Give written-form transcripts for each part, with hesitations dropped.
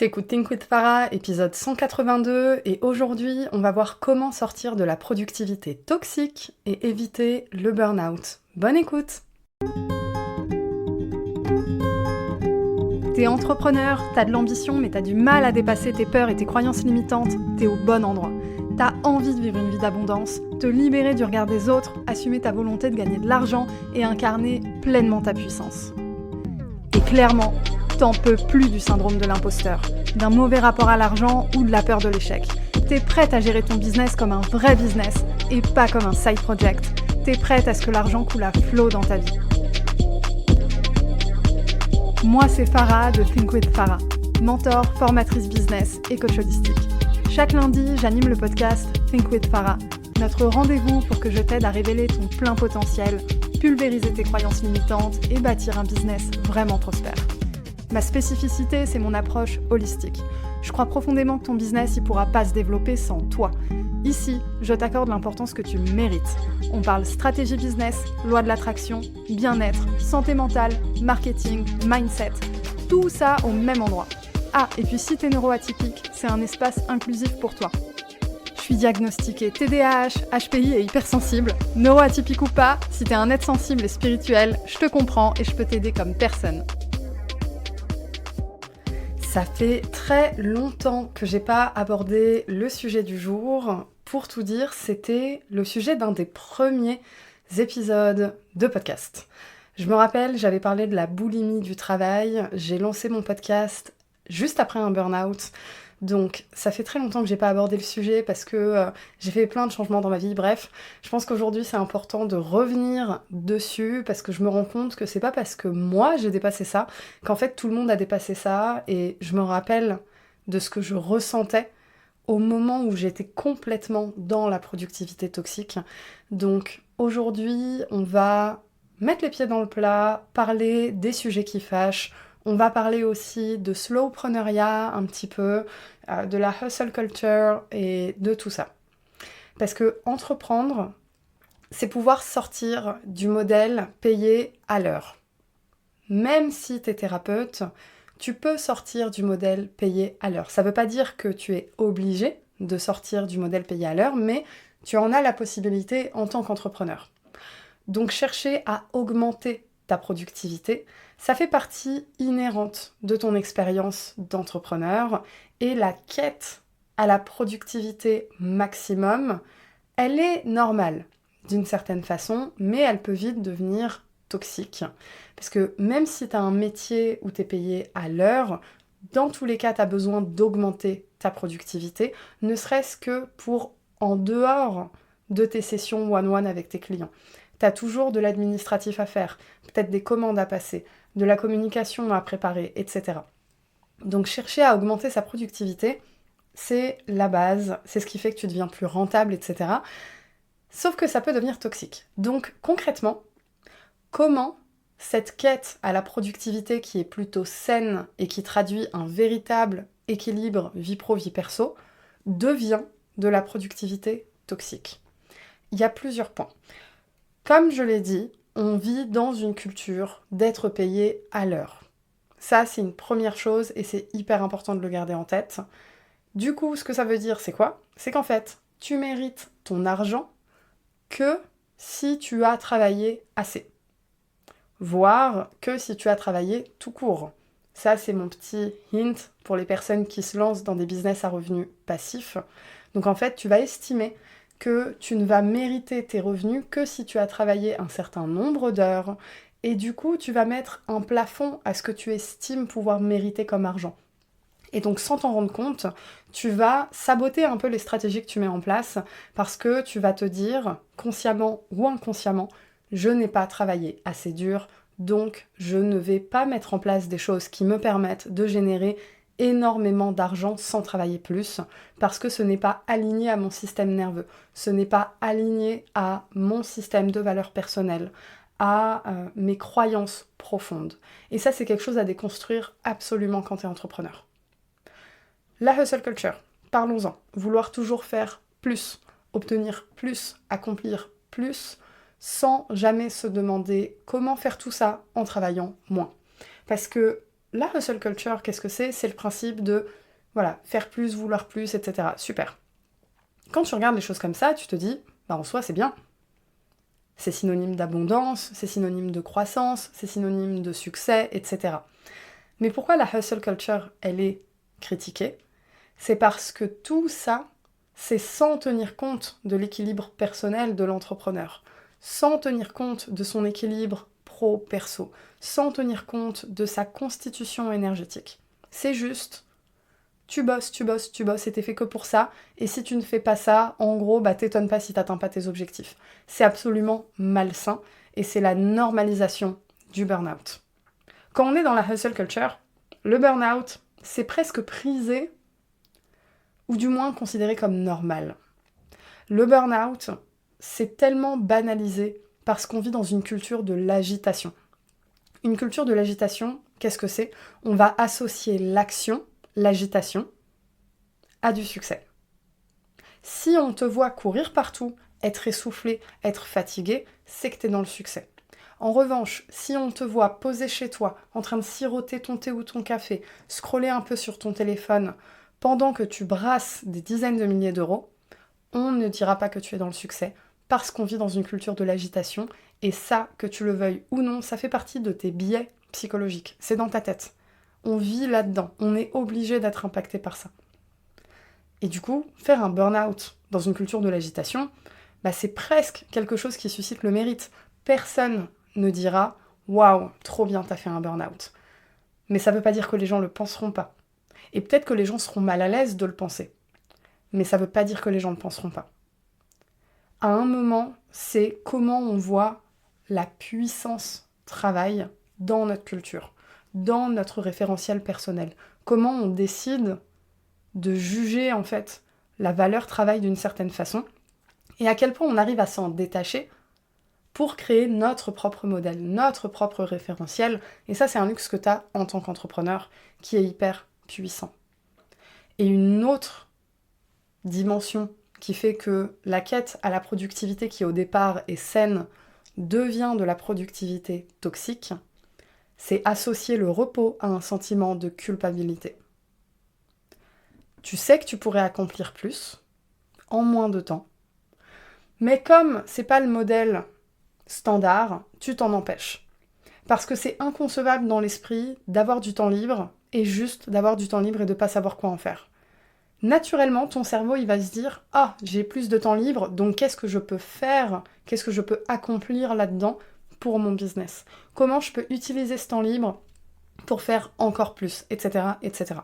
T'écoutes Think with Farah, épisode 182, et aujourd'hui, on va voir comment sortir de la productivité toxique et éviter le burn-out. Bonne écoute! T'es entrepreneur, t'as de l'ambition, mais t'as du mal à dépasser tes peurs et tes croyances limitantes, t'es au bon endroit. T'as envie de vivre une vie d'abondance, te libérer du regard des autres, assumer ta volonté de gagner de l'argent et incarner pleinement ta puissance. Et clairement, t'en peux plus du syndrome de l'imposteur, d'un mauvais rapport à l'argent ou de la peur de l'échec. T'es prête à gérer ton business comme un vrai business et pas comme un side project. T'es prête à ce que l'argent coule à flot dans ta vie. Moi, c'est Farah de Think with Farah, mentor, formatrice business et coach holistique. Chaque lundi, j'anime le podcast Think with Farah, notre rendez-vous pour que je t'aide à révéler ton plein potentiel, pulvériser tes croyances limitantes et bâtir un business vraiment prospère. Ma spécificité, c'est mon approche holistique. Je crois profondément que ton business ne pourra pas se développer sans toi. Ici, je t'accorde l'importance que tu mérites. On parle stratégie business, loi de l'attraction, bien-être, santé mentale, marketing, mindset. Tout ça au même endroit. Ah, et puis si t'es neuroatypique, c'est un espace inclusif pour toi. Je suis diagnostiquée TDAH, HPI et hypersensible. Neuroatypique ou pas, si t'es un être sensible et spirituel, je te comprends et je peux t'aider comme personne. Ça fait très longtemps que j'ai pas abordé le sujet du jour. Pour tout dire, c'était le sujet d'un des premiers épisodes de podcast. Je me rappelle, j'avais parlé de la boulimie du travail. J'ai lancé mon podcast juste après un burn-out. Donc ça fait très longtemps que j'ai pas abordé le sujet parce que j'ai fait plein de changements dans ma vie. Bref, je pense qu'aujourd'hui c'est important de revenir dessus parce que je me rends compte que c'est pas parce que moi j'ai dépassé ça qu'en fait tout le monde a dépassé ça, et je me rappelle de ce que je ressentais au moment où j'étais complètement dans la productivité toxique. Donc aujourd'hui on va mettre les pieds dans le plat, parler des sujets qui fâchent. On va parler aussi de slowpreneuriat un petit peu, de la hustle culture et de tout ça. Parce que entreprendre, c'est pouvoir sortir du modèle payé à l'heure. Même si tu es thérapeute, tu peux sortir du modèle payé à l'heure. Ça ne veut pas dire que tu es obligé de sortir du modèle payé à l'heure, mais tu en as la possibilité en tant qu'entrepreneur. Donc chercher à augmenter ta productivité, ça fait partie inhérente de ton expérience d'entrepreneur, et la quête à la productivité maximum, elle est normale d'une certaine façon, mais elle peut vite devenir toxique. Parce que même si tu as un métier où tu es payé à l'heure, dans tous les cas, tu as besoin d'augmenter ta productivité, ne serait-ce que pour en dehors de tes sessions one-one avec tes clients. Tu as toujours de l'administratif à faire, peut-être des commandes à passer, de la communication à préparer, etc. Donc chercher à augmenter sa productivité, c'est la base, c'est ce qui fait que tu deviens plus rentable, etc. Sauf que ça peut devenir toxique. Donc concrètement, comment cette quête à la productivité qui est plutôt saine et qui traduit un véritable équilibre vie pro-vie perso devient de la productivité toxique? Il y a plusieurs points. Comme je l'ai dit, on vit dans une culture d'être payé à l'heure. Ça, c'est une première chose et c'est hyper important de le garder en tête. Du coup, ce que ça veut dire, c'est quoi? C'est qu'en fait, tu mérites ton argent que si tu as travaillé assez. Voire que si tu as travaillé tout court. Ça, c'est mon petit hint pour les personnes qui se lancent dans des business à revenus passifs. Donc en fait, tu vas estimer que tu ne vas mériter tes revenus que si tu as travaillé un certain nombre d'heures, et du coup tu vas mettre un plafond à ce que tu estimes pouvoir mériter comme argent. Et donc sans t'en rendre compte, tu vas saboter un peu les stratégies que tu mets en place parce que tu vas te dire, consciemment ou inconsciemment, je n'ai pas travaillé assez dur, donc je ne vais pas mettre en place des choses qui me permettent de générer énormément d'argent sans travailler plus, parce que ce n'est pas aligné à mon système nerveux, ce n'est pas aligné à mon système de valeurs personnelles, à mes croyances profondes. Et ça, c'est quelque chose à déconstruire absolument quand tu es entrepreneur. La hustle culture, parlons-en. Vouloir toujours faire plus, obtenir plus, accomplir plus, sans jamais se demander comment faire tout ça en travaillant moins. Parce que la hustle culture, qu'est-ce que c'est ? C'est le principe de, voilà, faire plus, vouloir plus, etc. Super. Quand tu regardes les choses comme ça, tu te dis, en soi, c'est bien. C'est synonyme d'abondance, c'est synonyme de croissance, c'est synonyme de succès, etc. Mais pourquoi la hustle culture, elle est critiquée ? C'est parce que tout ça, c'est sans tenir compte de l'équilibre personnel de l'entrepreneur, sans tenir compte de son équilibre pro-perso, sans tenir compte de sa constitution énergétique. C'est juste, tu bosses, et t'es fait que pour ça, et si tu ne fais pas ça, en gros, t'étonnes pas si t'atteins pas tes objectifs. C'est absolument malsain, et c'est la normalisation du burn-out. Quand on est dans la hustle culture, le burn-out, c'est presque prisé, ou du moins considéré comme normal. Le burn-out, c'est tellement banalisé parce qu'on vit dans une culture de l'agitation. Une culture de l'agitation, qu'est-ce que c'est ? On va associer l'action, l'agitation, à du succès. Si on te voit courir partout, être essoufflé, être fatigué, c'est que t'es dans le succès. En revanche, si on te voit posé chez toi, en train de siroter ton thé ou ton café, scroller un peu sur ton téléphone, pendant que tu brasses des dizaines de milliers d'euros, on ne dira pas que tu es dans le succès, parce qu'on vit dans une culture de l'agitation, et ça, que tu le veuilles ou non, ça fait partie de tes biais psychologiques. C'est dans ta tête. On vit là-dedans. On est obligé d'être impacté par ça. Et du coup, faire un burn-out dans une culture de l'agitation, c'est presque quelque chose qui suscite le mérite. Personne ne dira « Waouh, trop bien, t'as fait un burn-out ». Mais ça veut pas dire que les gens le penseront pas. Et peut-être que les gens seront mal à l'aise de le penser. Mais ça veut pas dire que les gens ne le penseront pas. À un moment, c'est comment on voit la puissance travail dans notre culture, dans notre référentiel personnel. Comment on décide de juger en fait la valeur travail d'une certaine façon et à quel point on arrive à s'en détacher pour créer notre propre modèle, notre propre référentiel. Et ça, c'est un luxe que tu as en tant qu'entrepreneur qui est hyper puissant. Et une autre dimension qui fait que la quête à la productivité qui au départ est saine devient de la productivité toxique, c'est associer le repos à un sentiment de culpabilité. Tu sais que tu pourrais accomplir plus, en moins de temps, mais comme c'est pas le modèle standard, tu t'en empêches. Parce que c'est inconcevable dans l'esprit d'avoir du temps libre et juste d'avoir du temps libre et de pas savoir quoi en faire. Naturellement, ton cerveau, il va se dire « Ah, j'ai plus de temps libre, donc qu'est-ce que je peux faire ? Qu'est-ce que je peux accomplir là-dedans pour mon business ? Comment je peux utiliser ce temps libre pour faire encore plus, etc., etc. »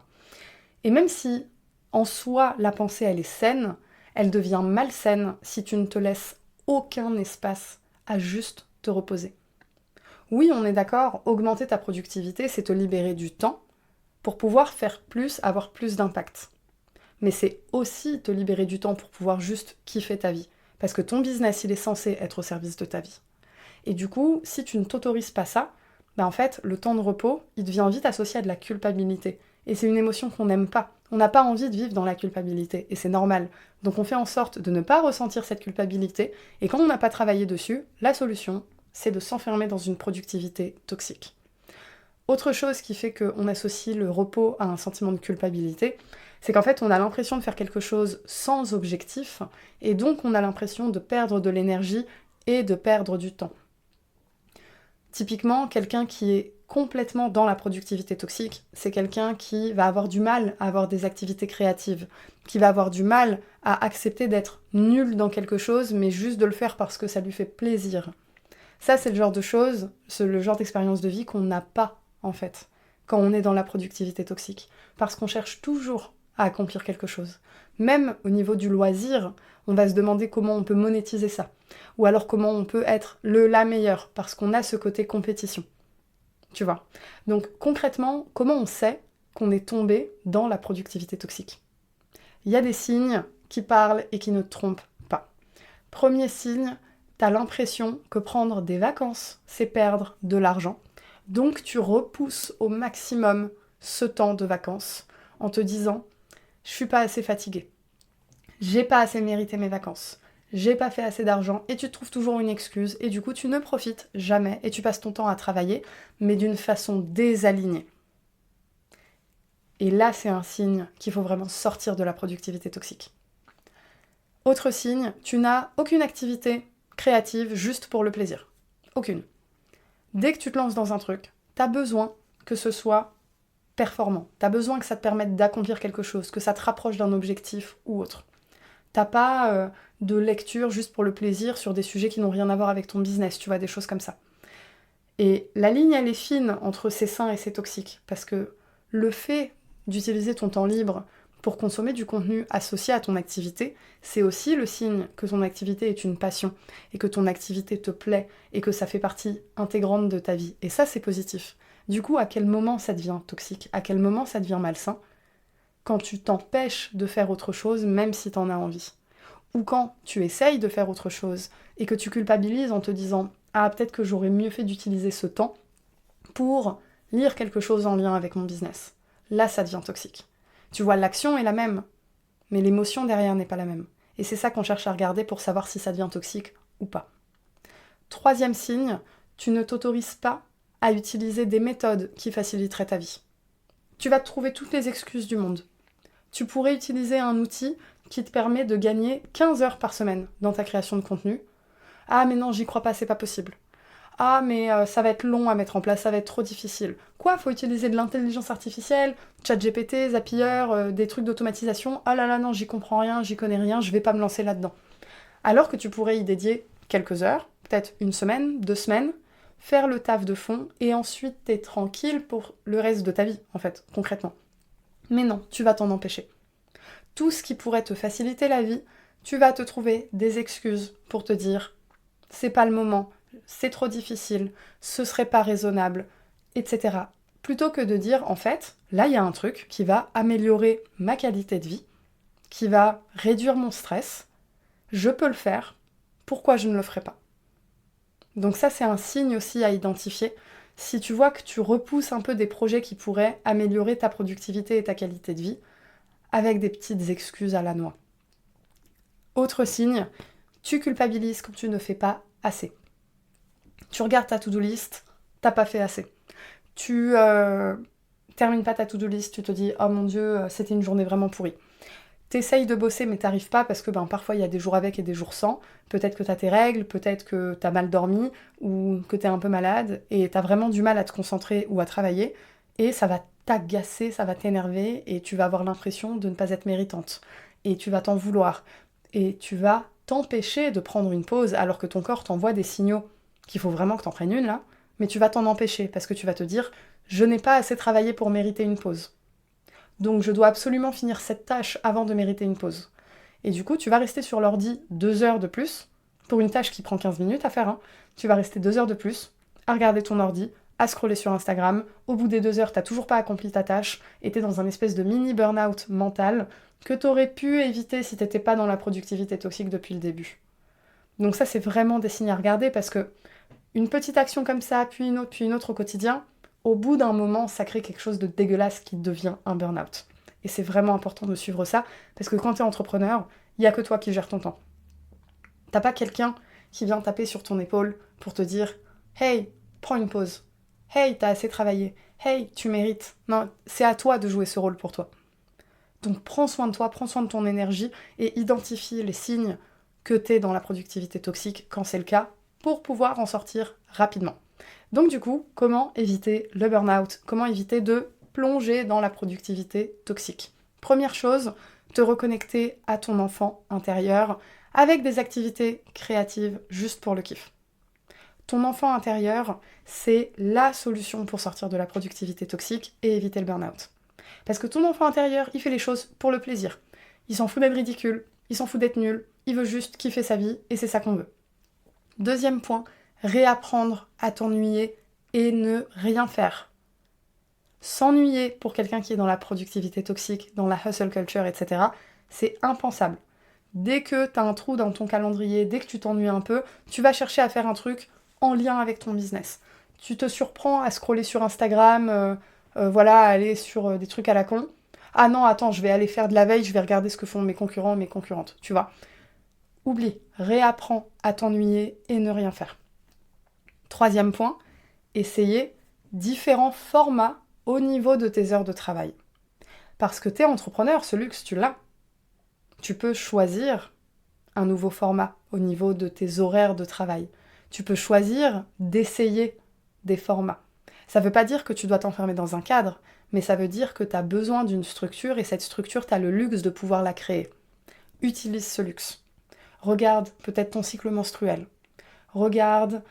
Et même si, en soi, la pensée, elle est saine, elle devient malsaine si tu ne te laisses aucun espace à juste te reposer. Oui, on est d'accord, augmenter ta productivité, c'est te libérer du temps pour pouvoir faire plus, avoir plus d'impact. Mais c'est aussi te libérer du temps pour pouvoir juste kiffer ta vie. Parce que ton business, il est censé être au service de ta vie. Et du coup, si tu ne t'autorises pas ça, en fait, le temps de repos, il devient vite associé à de la culpabilité. Et c'est une émotion qu'on n'aime pas. On n'a pas envie de vivre dans la culpabilité, et c'est normal. Donc on fait en sorte de ne pas ressentir cette culpabilité, et quand on n'a pas travaillé dessus, la solution, c'est de s'enfermer dans une productivité toxique. Autre chose qui fait qu'on associe le repos à un sentiment de culpabilité, c'est qu'en fait on a l'impression de faire quelque chose sans objectif, et donc on a l'impression de perdre de l'énergie et de perdre du temps. Typiquement, quelqu'un qui est complètement dans la productivité toxique, c'est quelqu'un qui va avoir du mal à avoir des activités créatives, qui va avoir du mal à accepter d'être nul dans quelque chose, mais juste de le faire parce que ça lui fait plaisir. Ça, c'est le genre de choses, c'est le genre d'expérience de vie qu'on n'a pas, en fait, quand on est dans la productivité toxique. Parce qu'on cherche toujours à accomplir quelque chose. Même au niveau du loisir, on va se demander comment on peut monétiser ça. Ou alors comment on peut être la meilleure, parce qu'on a ce côté compétition. Tu vois. Donc concrètement, comment on sait qu'on est tombé dans la productivité toxique ? Il y a des signes qui parlent et qui ne te trompent pas. Premier signe, t'as l'impression que prendre des vacances, c'est perdre de l'argent. Donc tu repousses au maximum ce temps de vacances en te disant « je suis pas assez fatiguée, j'ai pas assez mérité mes vacances, j'ai pas fait assez d'argent » et tu trouves toujours une excuse et du coup tu ne profites jamais et tu passes ton temps à travailler mais d'une façon désalignée. Et là, c'est un signe qu'il faut vraiment sortir de la productivité toxique. Autre signe, tu n'as aucune activité créative juste pour le plaisir. Aucune. Dès que tu te lances dans un truc, t'as besoin que ce soit performant. T'as besoin que ça te permette d'accomplir quelque chose, que ça te rapproche d'un objectif ou autre. T'as pas de lecture juste pour le plaisir sur des sujets qui n'ont rien à voir avec ton business, tu vois, des choses comme ça. Et la ligne, elle est fine entre c'est sain et c'est toxique, parce que le fait d'utiliser ton temps libre pour consommer du contenu associé à ton activité, c'est aussi le signe que ton activité est une passion, et que ton activité te plaît, et que ça fait partie intégrante de ta vie. Et ça, c'est positif. Du coup, à quel moment ça devient toxique? À quel moment ça devient malsain? Quand tu t'empêches de faire autre chose, même si t'en as envie. Ou quand tu essayes de faire autre chose, et que tu culpabilises en te disant « Ah, peut-être que j'aurais mieux fait d'utiliser ce temps pour lire quelque chose en lien avec mon business. » Là, ça devient toxique. Tu vois, l'action est la même, mais l'émotion derrière n'est pas la même. Et c'est ça qu'on cherche à regarder pour savoir si ça devient toxique ou pas. Troisième signe, tu ne t'autorises pas à utiliser des méthodes qui faciliteraient ta vie. Tu vas te trouver toutes les excuses du monde. Tu pourrais utiliser un outil qui te permet de gagner 15 heures par semaine dans ta création de contenu. Ah mais non, j'y crois pas, c'est pas possible. Ah mais ça va être long à mettre en place, ça va être trop difficile. Quoi, faut utiliser de l'intelligence artificielle, ChatGPT, Zapier, des trucs d'automatisation. Ah là là non, j'y comprends rien, j'y connais rien, je vais pas me lancer là-dedans. Alors que tu pourrais y dédier quelques heures, peut-être une semaine, 2 semaines, faire le taf de fond, et ensuite t'es tranquille pour le reste de ta vie, en fait, concrètement. Mais non, tu vas t'en empêcher. Tout ce qui pourrait te faciliter la vie, tu vas te trouver des excuses pour te dire « c'est pas le moment », c'est trop difficile, ce serait pas raisonnable, etc. Plutôt que de dire, en fait, là, il y a un truc qui va améliorer ma qualité de vie, qui va réduire mon stress, je peux le faire, pourquoi je ne le ferais pas? Donc ça, c'est un signe aussi à identifier. Si tu vois que tu repousses un peu des projets qui pourraient améliorer ta productivité et ta qualité de vie, avec des petites excuses à la noix. Autre signe, tu culpabilises quand tu ne fais pas assez. Tu regardes ta to-do list, t'as pas fait assez. Tu termines pas ta to-do list, tu te dis « Oh mon Dieu, c'était une journée vraiment pourrie ». T'essayes de bosser mais t'arrives pas parce que parfois il y a des jours avec et des jours sans. Peut-être que t'as tes règles, peut-être que t'as mal dormi ou que t'es un peu malade et t'as vraiment du mal à te concentrer ou à travailler et ça va t'agacer, ça va t'énerver et tu vas avoir l'impression de ne pas être méritante. Et tu vas t'en vouloir et tu vas t'empêcher de prendre une pause alors que ton corps t'envoie des signaux qu'il faut vraiment que t'en prennes une là, mais tu vas t'en empêcher parce que tu vas te dire « je n'ai pas assez travaillé pour mériter une pause ». Donc je dois absolument finir cette tâche avant de mériter une pause. Et du coup, tu vas rester sur l'ordi 2 heures de plus, pour une tâche qui prend 15 minutes à faire, hein. Tu vas rester 2 heures de plus, à regarder ton ordi, à scroller sur Instagram. Au bout des 2 heures, t'as toujours pas accompli ta tâche, et t'es dans un espèce de mini burn-out mental que t'aurais pu éviter si t'étais pas dans la productivité toxique depuis le début. Donc ça, c'est vraiment des signes à regarder, parce que une petite action comme ça, puis une autre au quotidien, au bout d'un moment, ça crée quelque chose de dégueulasse qui devient un burn-out. Et c'est vraiment important de suivre ça, parce que quand t'es entrepreneur, il n'y a que toi qui gères ton temps. T'as pas quelqu'un qui vient taper sur ton épaule pour te dire « Hey, prends une pause. Hey, t'as assez travaillé. Hey, tu mérites. » Non, c'est à toi de jouer ce rôle pour toi. Donc prends soin de toi, prends soin de ton énergie et identifie les signes que t'es dans la productivité toxique quand c'est le cas, pour pouvoir en sortir rapidement. Donc du coup, comment éviter le burn-out? Comment éviter de plonger dans la productivité toxique? Première chose, te reconnecter à ton enfant intérieur avec des activités créatives juste pour le kiff. Ton enfant intérieur, c'est la solution pour sortir de la productivité toxique et éviter le burn-out. Parce que ton enfant intérieur, il fait les choses pour le plaisir. Il s'en fout d'être ridicule, il s'en fout d'être nul, il veut juste kiffer sa vie et c'est ça qu'on veut. Deuxième point, réapprendre à t'ennuyer et ne rien faire. S'ennuyer pour quelqu'un qui est dans la productivité toxique, dans la hustle culture, etc., c'est impensable. Dès que tu as un trou dans ton calendrier, dès que tu t'ennuies un peu, tu vas chercher à faire un truc en lien avec ton business. Tu te surprends à scroller sur Instagram, à aller sur des trucs à la con. Ah non, attends, je vais aller faire de la veille, je vais regarder ce que font mes concurrents, mes concurrentes, tu vois. Oublie, réapprends à t'ennuyer et ne rien faire. Troisième point, essayer différents formats au niveau de tes heures de travail. Parce que t'es entrepreneur, ce luxe, tu l'as. Tu peux choisir un nouveau format au niveau de tes horaires de travail. Tu peux choisir d'essayer des formats. Ça ne veut pas dire que tu dois t'enfermer dans un cadre, mais ça veut dire que tu as besoin d'une structure et cette structure, tu as le luxe de pouvoir la créer. Utilise ce luxe. Regarde peut-être ton cycle menstruel. Regarde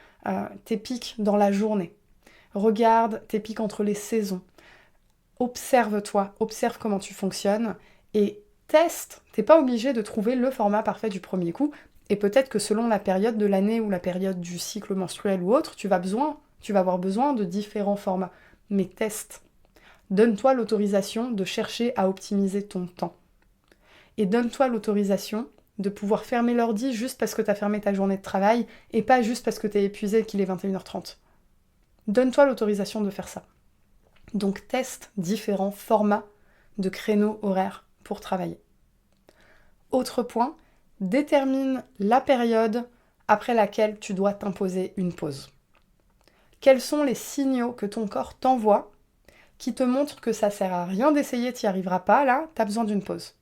tes pics dans la journée. Regarde tes pics entre les saisons. Observe-toi, observe comment tu fonctionnes et teste. T'es pas obligé de trouver le format parfait du premier coup. Et peut-être que selon la période de l'année ou la période du cycle menstruel ou autre, tu vas avoir besoin de différents formats. Mais teste. Donne-toi l'autorisation de chercher à optimiser ton temps. Et donne-toi l'autorisation de pouvoir fermer l'ordi juste parce que tu as fermé ta journée de travail et pas juste parce que tu es épuisé et qu'il est 21h30. Donne-toi l'autorisation de faire ça. Donc teste différents formats de créneaux horaires pour travailler. Autre point, détermine la période après laquelle tu dois t'imposer une pause. Quels sont les signaux que ton corps t'envoie qui te montrent que ça sert à rien d'essayer, tu n'y arriveras pas, là, tu as besoin d'une pause.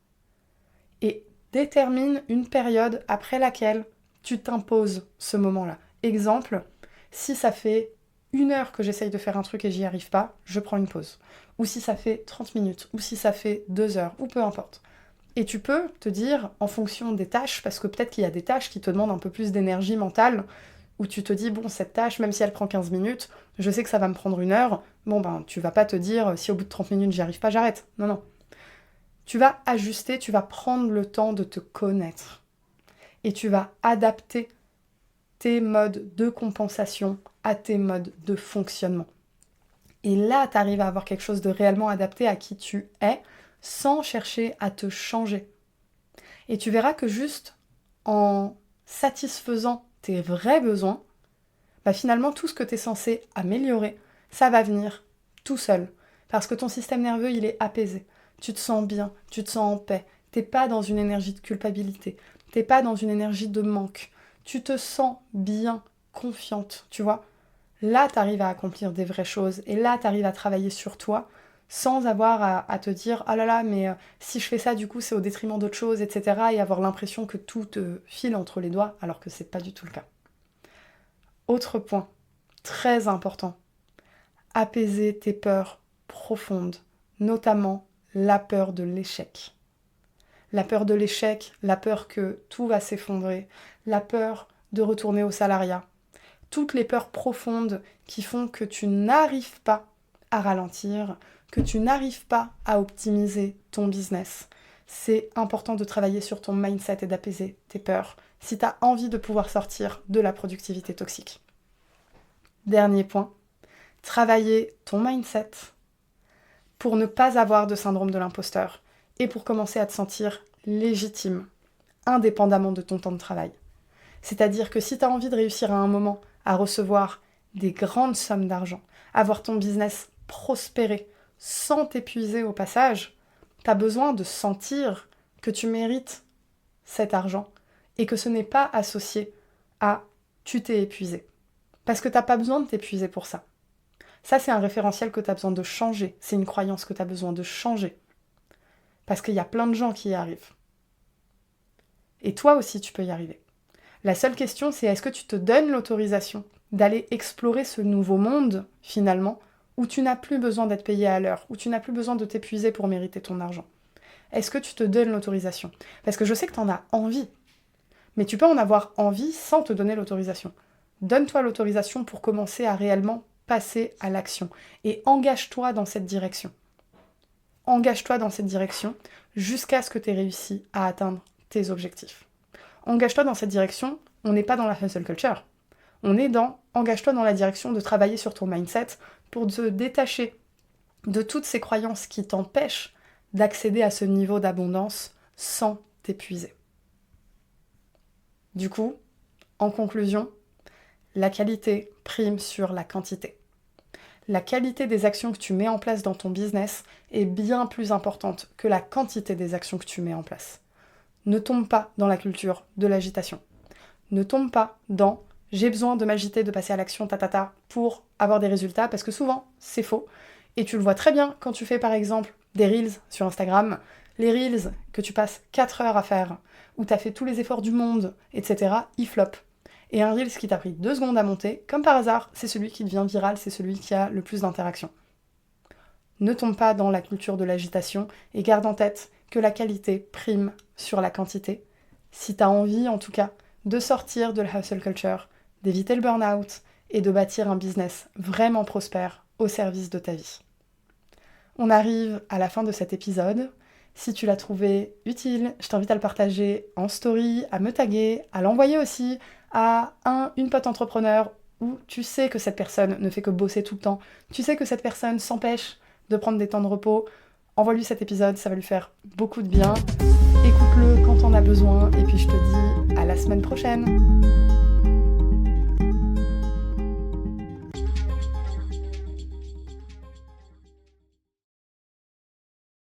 Et détermine une période après laquelle tu t'imposes ce moment-là. Exemple, si ça fait 1 heure que j'essaye de faire un truc et j'y arrive pas, je prends une pause. Ou si ça fait 30 minutes, ou si ça fait 2 heures, ou peu importe. Et tu peux te dire, en fonction des tâches, parce que peut-être qu'il y a des tâches qui te demandent un peu plus d'énergie mentale, où tu te dis, bon, cette tâche, même si elle prend 15 minutes, je sais que ça va me prendre 1 heure, bon ben, tu vas pas te dire, si au bout de 30 minutes j'y arrive pas, j'arrête. Non, non. Tu vas ajuster, tu vas prendre le temps de te connaître. Et tu vas adapter tes modes de compensation à tes modes de fonctionnement. Et là, tu arrives à avoir quelque chose de réellement adapté à qui tu es, sans chercher à te changer. Et tu verras que juste en satisfaisant tes vrais besoins, bah finalement, tout ce que tu es censé améliorer, ça va venir tout seul. Parce que ton système nerveux, il est apaisé. Tu te sens bien, tu te sens en paix. T'es pas dans une énergie de culpabilité. T'es pas dans une énergie de manque. Tu te sens bien, confiante, tu vois. Là, tu arrives à accomplir des vraies choses. Et là, tu arrives à travailler sur toi sans avoir à te dire « Ah là là, mais si je fais ça, du coup, c'est au détriment d'autres choses, etc. » et avoir l'impression que tout te file entre les doigts, alors que c'est pas du tout le cas. Autre point, très important, apaiser tes peurs profondes, notamment la peur de l'échec. La peur de l'échec, la peur que tout va s'effondrer, la peur de retourner au salariat. Toutes les peurs profondes qui font que tu n'arrives pas à ralentir, que tu n'arrives pas à optimiser ton business. C'est important de travailler sur ton mindset et d'apaiser tes peurs si tu as envie de pouvoir sortir de la productivité toxique. Dernier point, travailler ton mindset pour ne pas avoir de syndrome de l'imposteur et pour commencer à te sentir légitime, indépendamment de ton temps de travail. C'est-à-dire que si tu as envie de réussir à un moment à recevoir des grandes sommes d'argent, à voir ton business prospérer sans t'épuiser au passage, tu as besoin de sentir que tu mérites cet argent et que ce n'est pas associé à « tu t'es épuisé ». Parce que tu n'as pas besoin de t'épuiser pour ça. Ça, c'est un référentiel que tu as besoin de changer. C'est une croyance que tu as besoin de changer. Parce qu'il y a plein de gens qui y arrivent. Et toi aussi, tu peux y arriver. La seule question, c'est est-ce que tu te donnes l'autorisation d'aller explorer ce nouveau monde, finalement, où tu n'as plus besoin d'être payé à l'heure, où tu n'as plus besoin de t'épuiser pour mériter ton argent. Est-ce que tu te donnes l'autorisation ? Parce que je sais que tu en as envie, mais tu peux en avoir envie sans te donner l'autorisation. Donne-toi l'autorisation pour commencer à réellement passer à l'action et engage-toi dans cette direction. Engage-toi dans cette direction jusqu'à ce que tu aies réussi à atteindre tes objectifs. Engage-toi dans cette direction, on n'est pas dans la hustle culture. On est dans engage-toi dans la direction de travailler sur ton mindset pour te détacher de toutes ces croyances qui t'empêchent d'accéder à ce niveau d'abondance sans t'épuiser. Du coup, en conclusion, la qualité prime sur la quantité. La qualité des actions que tu mets en place dans ton business est bien plus importante que la quantité des actions que tu mets en place. Ne tombe pas dans la culture de l'agitation. Ne tombe pas dans « j'ai besoin de m'agiter, de passer à l'action, pour avoir des résultats » parce que souvent, c'est faux. Et tu le vois très bien quand tu fais par exemple des Reels sur Instagram, les Reels que tu passes 4 heures à faire, où tu as fait tous les efforts du monde, etc., ils flopent. Et un Reels qui t'a pris 2 secondes à monter, comme par hasard, c'est celui qui devient viral, c'est celui qui a le plus d'interactions. Ne tombe pas dans la culture de l'agitation et garde en tête que la qualité prime sur la quantité. Si tu as envie, en tout cas, de sortir de la hustle culture, d'éviter le burn-out et de bâtir un business vraiment prospère au service de ta vie. On arrive à la fin de cet épisode. Si tu l'as trouvé utile, je t'invite à le partager en story, à me taguer, à l'envoyer aussi à une pote entrepreneur où tu sais que cette personne ne fait que bosser tout le temps, tu sais que cette personne s'empêche de prendre des temps de repos. Envoie-lui cet épisode, ça va lui faire beaucoup de bien. Écoute-le quand on a besoin et puis je te dis à la semaine prochaine.